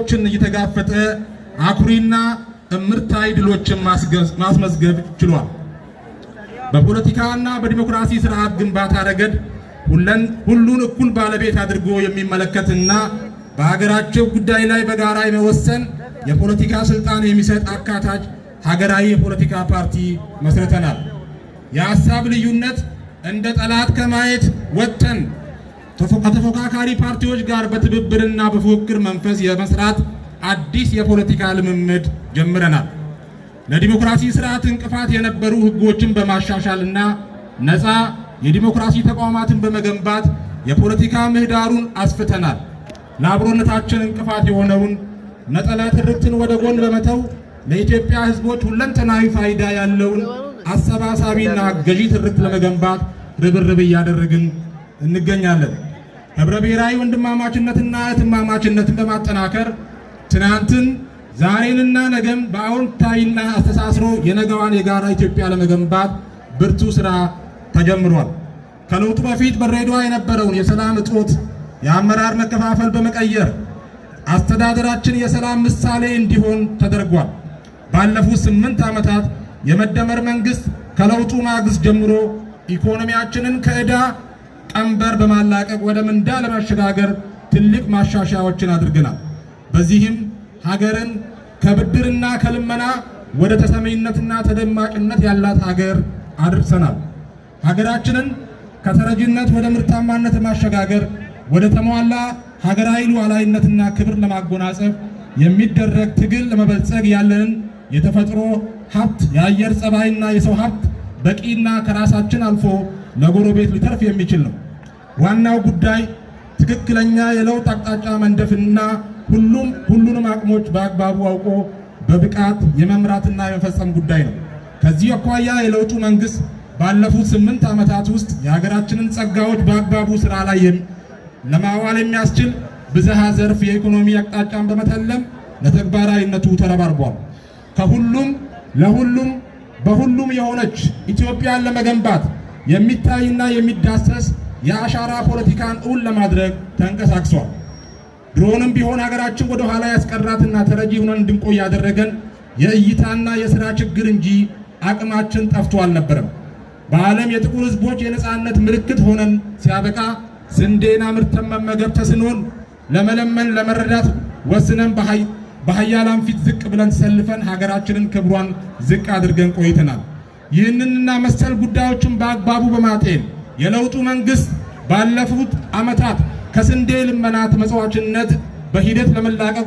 ፈተናዎችን እየተጋፈጠ አኩሪና እምርታዊ ድሎችን ማስመዝገብ ችሏል። በፖለቲካና በዲሞክራሲ ስርዓት ግንባታ ረገድ ሁሉን እኩል ባለቤት አድርጎ የሚመለከትና በሀገራቸው ጉዳይ ላይ በጋራ የመወሰን የፖለቲካ ስልጣን የሚሰጥ አካታች ሀገራዊ የፖለቲካ ፓርቲ መስርተናል። የሐሳብ ልዩነት እንደ ጠላት ከማየት ወጥተን ከተፎካካሪ ፓርቲዎች ጋር በትብብርና በፉክክር መንፈስ የመስራት አዲስ የፖለቲካ ልምምድ ጀምረናል። ለዲሞክራሲ ስርዓት እንቅፋት የነበሩ ህጎችን በማሻሻልና ነፃ የዲሞክራሲ ተቋማትን በመገንባት የፖለቲካ ምህዳሩን አስፍተናል። ለአብሮነታችን እንቅፋት የሆነውን ነጠላ ትርክትን ወደ ጎን በመተው ለኢትዮጵያ ህዝቦች ሁለንተናዊ ፋይዳ ያለውን አሰባሳቢና ገዢ ትርክት ለመገንባት ርብርብ እያደረግን እንገኛለን። ህብረ ብሔራዊ ወንድማማችነትና እህትማማችነትን በማጠናከር ትናንትን ዛሬንና ነገም በአዎንታዊና አስተሳስሮ የነገዋን የጋራ ኢትዮጵያ ለመገንባት ብርቱ ስራ ተጀምሯል። ከለውጡ በፊት በድሬዳዋ የነበረውን የሰላም እጦት የአመራር መከፋፈል በመቀየር አስተዳደራችን የሰላም ምሳሌ እንዲሆን ተደርጓል። ባለፉት 8 ዓመታት የመደመር መንግስት ከለውጡ ማግስት ጀምሮ ኢኮኖሚያችንን ከዕዳ ቀንበር በማላቀቅ ወደ ምንዳ ለማሸጋገር ትልቅ ማሻሻያዎችን አድርገናል። በዚህም ሀገርን ከብድርና ከልመና ወደ ተሰሚነትና ተደማጭነት ያላት ሀገር አድርሰናል። ሀገራችንን ከተረጂነት ወደ ምርታማነት ማሸጋገር ወደ ተሟላ ሀገራዊ ሉዓላዊነትና ክብር ለማጎናጸፍ የሚደረግ ትግል ለመበልጸግ ያለንን የተፈጥሮ ሀብት የአየር ጸባይና የሰው ሀብት በቂና ከራሳችን አልፎ ለጎረቤት ሊተርፍ የሚችል ነው። ዋናው ጉዳይ ትክክለኛ የለውጥ አቅጣጫ መንደፍና ሁሉንም አቅሞች በአግባቡ አውቆ በብቃት የመምራትና የመፈጸም ጉዳይ ነው። ከዚህ አኳያ የለውጡ መንግስት ባለፉት 8 ዓመታት ውስጥ የሀገራችንን ጸጋዎች በአግባቡ ስራ ላይ ለማዋል የሚያስችል ብዝሃ ዘርፍ የኢኮኖሚ አቅጣጫን በመተለም ለተግባራዊነቱ ተረባርቧል። ከሁሉም ለሁሉም በሁሉም የሆነች ኢትዮጵያን ለመገንባት የሚታይና የሚዳሰስ የአሻራ ፖለቲካን እውን ለማድረግ ተንቀሳቅሷል። ድሮንም ቢሆን ሀገራችን ወደ ኋላ ያስቀራትና ተረጂ ሆነን እንድንቆይ ያደረገን የእይታና የሥራ ችግር እንጂ አቅማችን ጠፍቶ አልነበረም። በዓለም የጥቁር ህዝቦች የነጻነት ምልክት ሆነን ሲያበቃ ስንዴና ምርትን መመገብ ተስኖን ለመለመን ለመረዳት ወስነን በኃያላን ፊት ዝቅ ብለን ሰልፈን ሀገራችንን ክብሯን ዝቅ አድርገን ቆይተናል። ይህንንና መሰል ጉዳዮችን በአግባቡ በማጤን የለውጡ መንግስት ባለፉት ዓመታት ከስንዴ ልመና ተመጽዋዕትነት በሂደት ለመላቀቅ